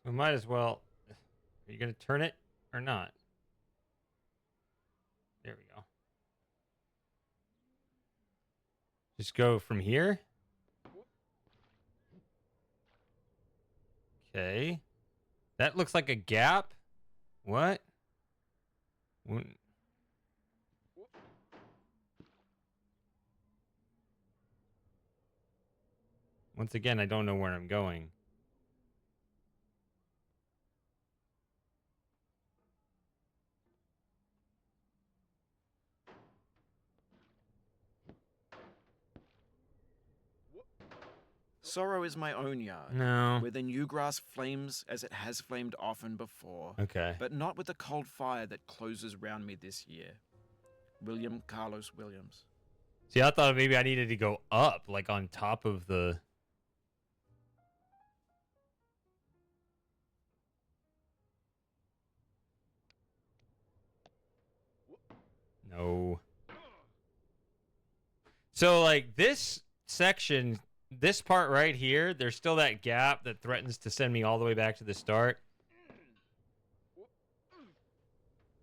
We might as well. Are you going to turn it or not? There we go. Just go from here. Okay. That looks like a gap. What? Once again, I don't know where I'm going. Sorrow is my own yard, No. where the new grass flames as it has flamed often before, Okay. but not with the cold fire that closes round me this year. William Carlos Williams. See, I thought maybe I needed to go up, like on top of the... No. So, like, this section, this part right here, there's still that gap that threatens to send me all the way back to the start.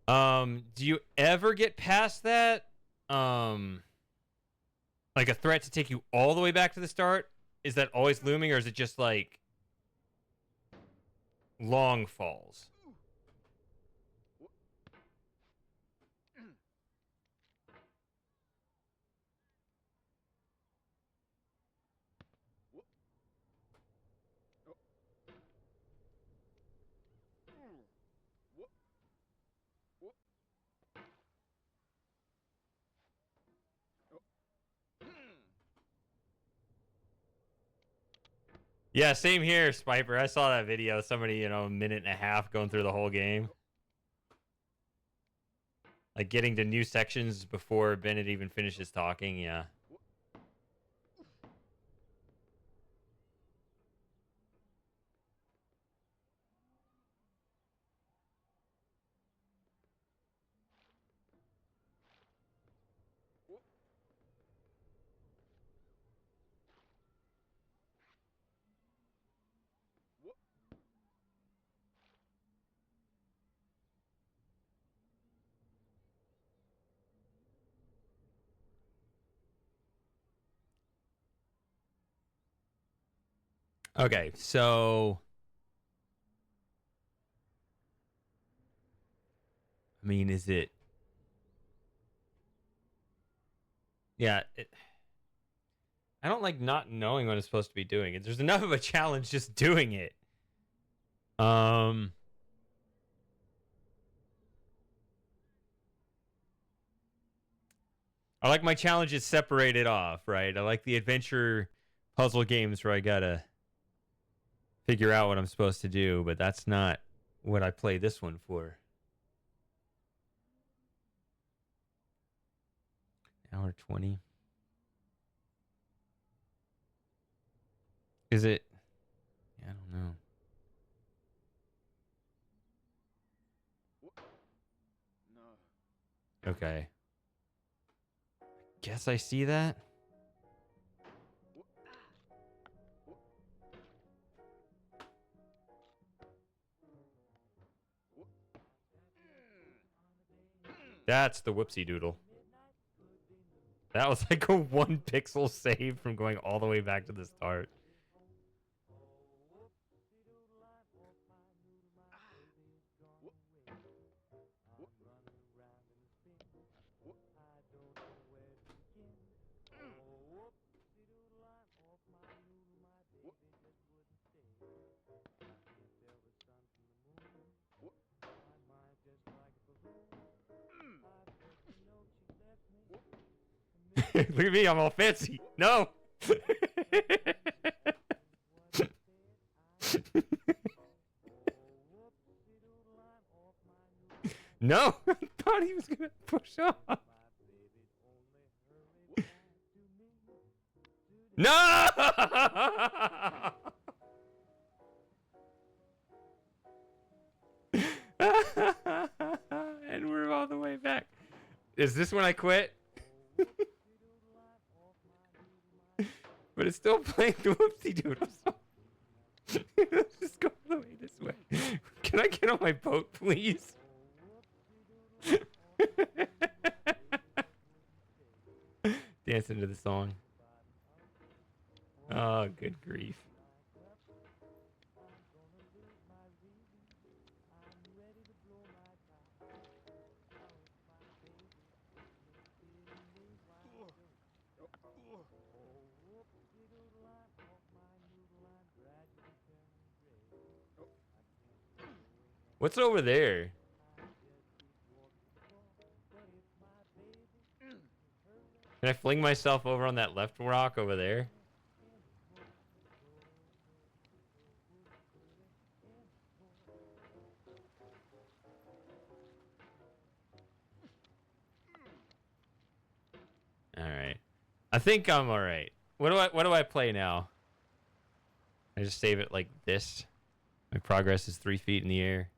Do you ever get past that? Like a threat to take you all the way back to the start? Is that always looming, or is it just like long falls? Yeah, same here, Spiper. I saw that video. Somebody, a minute and a half going through the whole game. Like getting to new sections before Bennett even finishes talking, yeah. Okay, so I mean, is it? Yeah, I don't like not knowing what I'm supposed to be doing. There's enough of a challenge just doing it. I like my challenges separated off, right? I like the adventure puzzle games where I gotta figure out what I'm supposed to do, but that's not what I play this one for. Hour 20. Is it? Yeah, I don't know. No. Okay. Guess I see that. That's the whoopsie doodle. That was like a 1 pixel save from going all the way back to the start. Look at me, I'm all fancy. No. No, I thought he was gonna push off. No. And we're all the way back. Is this when I quit? But it's still playing the whoopsie doodle song. Let's just go all the way this way. Can I get on my boat, please? Dancing to the song. Oh, good grief. What's over there? Can I fling myself over on that left rock over there? All right. I think I'm all right. What do I play now? I just save it like this. My progress is 3 feet in the air.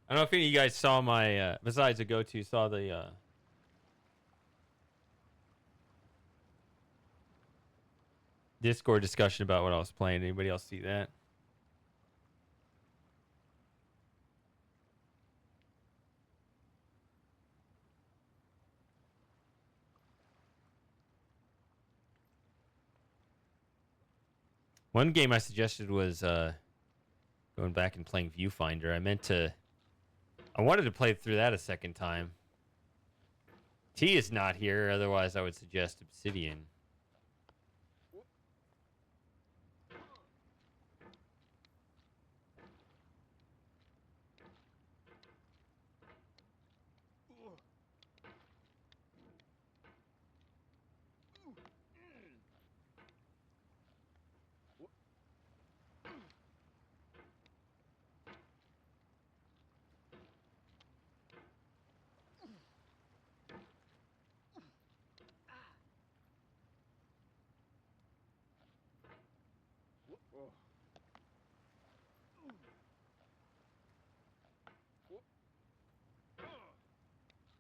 I don't know if any of you guys saw my, besides the go-to, saw the, Discord discussion about what I was playing. Anybody else see that? One game I suggested was going back and playing Viewfinder. I wanted to play through that a second time. T is not here, otherwise I would suggest Obsidian.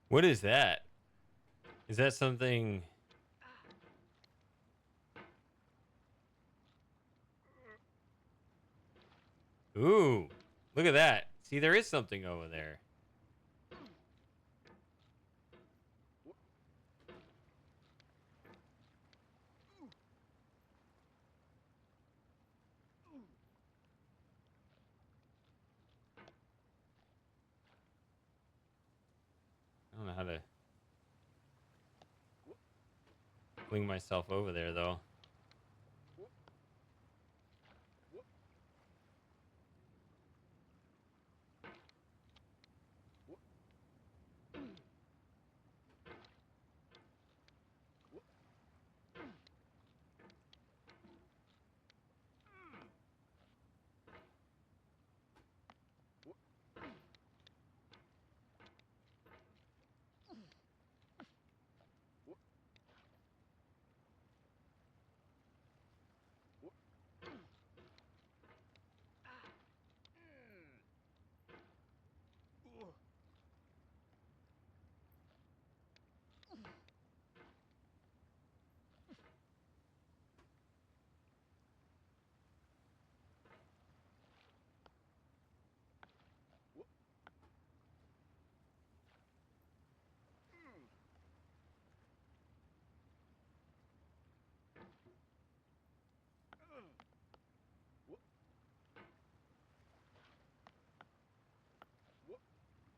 What is that? Is that something? Ooh, look at that. See, there is something over there. I don't know how to. fling myself over there, though.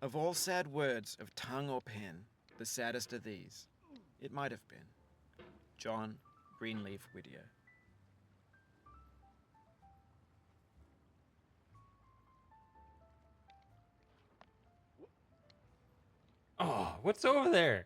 Of all sad words of tongue or pen, the saddest are these. It might have been. John Greenleaf Whittier. Oh, what's over there?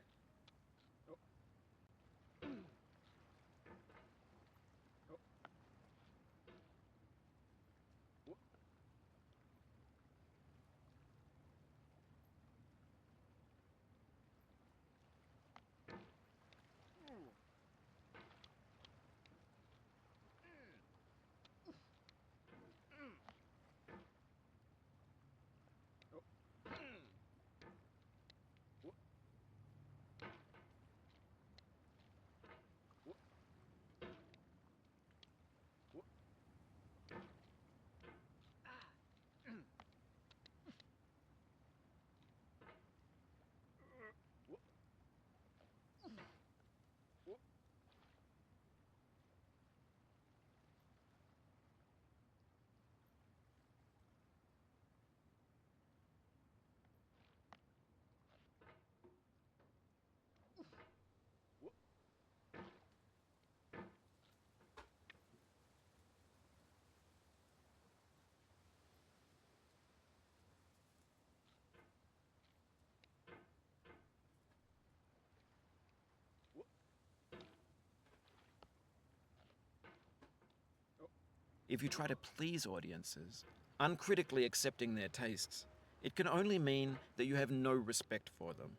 If you try to please audiences, uncritically accepting their tastes, it can only mean that you have no respect for them.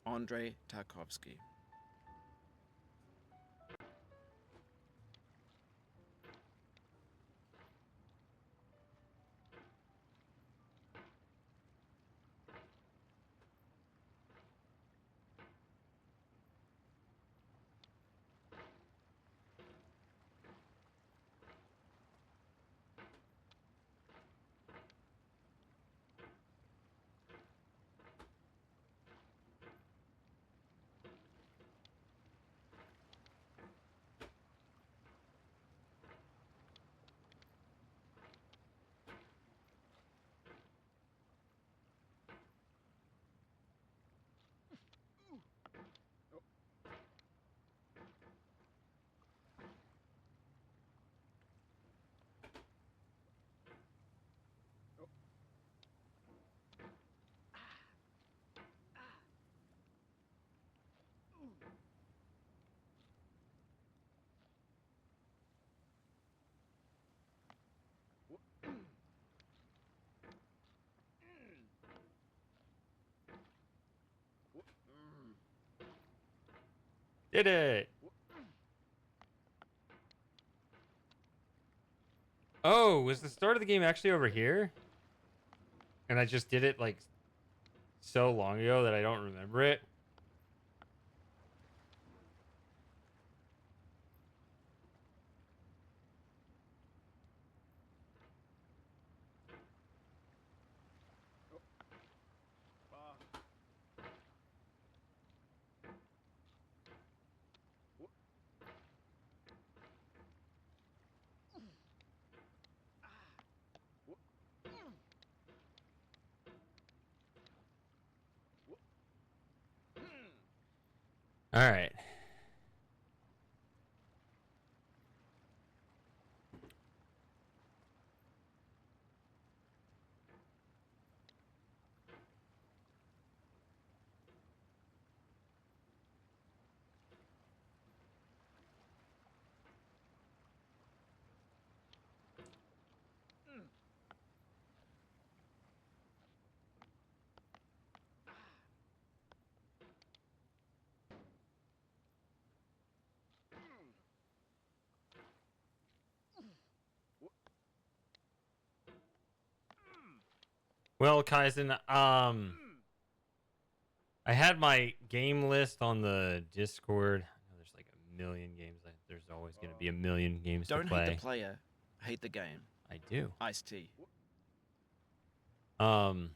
Andrei Tarkovsky. Did it! Oh, was the start of the game actually over here? And I just did it like so long ago that I don't remember it. All right. Well, Kaizen, I had my game list on the Discord. I know there's like a million games. There's always going to be a million games to Don't hate the play. player, hate the game. I do. Ice-T. Um,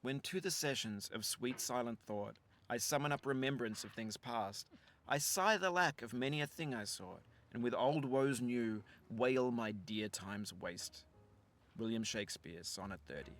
When to the sessions of sweet silent thought I summon up remembrance of things past, I sigh the lack of many a thing I sought, and with old woes new wail my dear time's waste. William Shakespeare, Sonnet 30.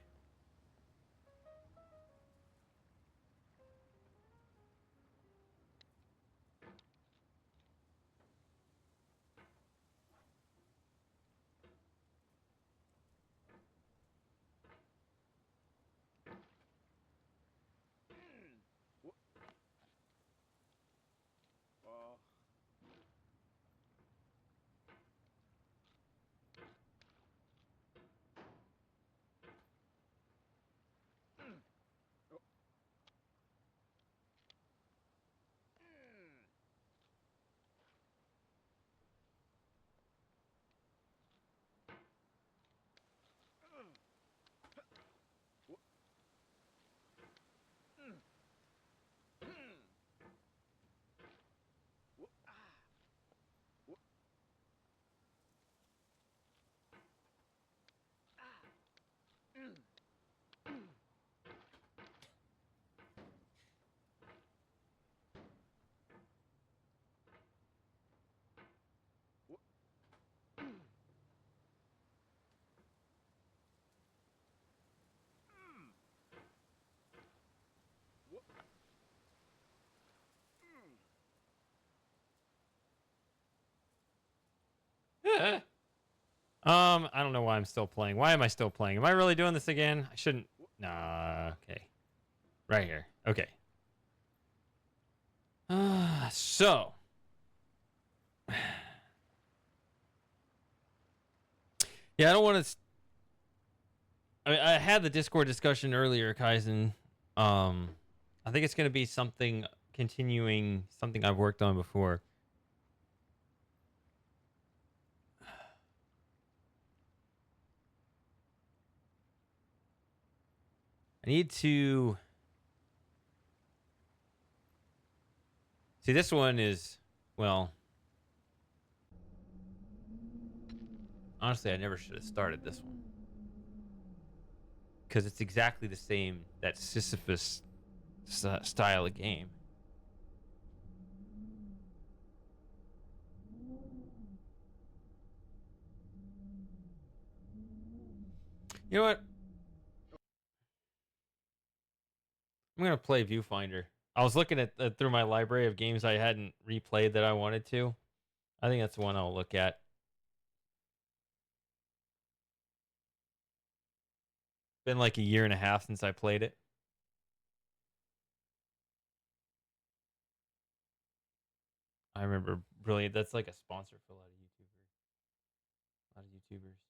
I don't know why I'm still playing. Why am I still playing? Am I really doing this again? I shouldn't. Nah. Okay. Right here. Okay. So. Yeah, I don't want to. I mean, I had the Discord discussion earlier, Kaizen. I think it's going to be something continuing, something I've worked on before. I need to see. This one is, well, honestly, I never should have started this one because it's exactly the same, that Sisyphus style of game. You know what? I'm gonna play Viewfinder. I was looking at through my library of games I hadn't replayed that I wanted to. I think that's the one I'll look at. Been like a year and a half since I played it. I remember brilliant. That's like a sponsor for a lot of YouTubers. A lot of YouTubers.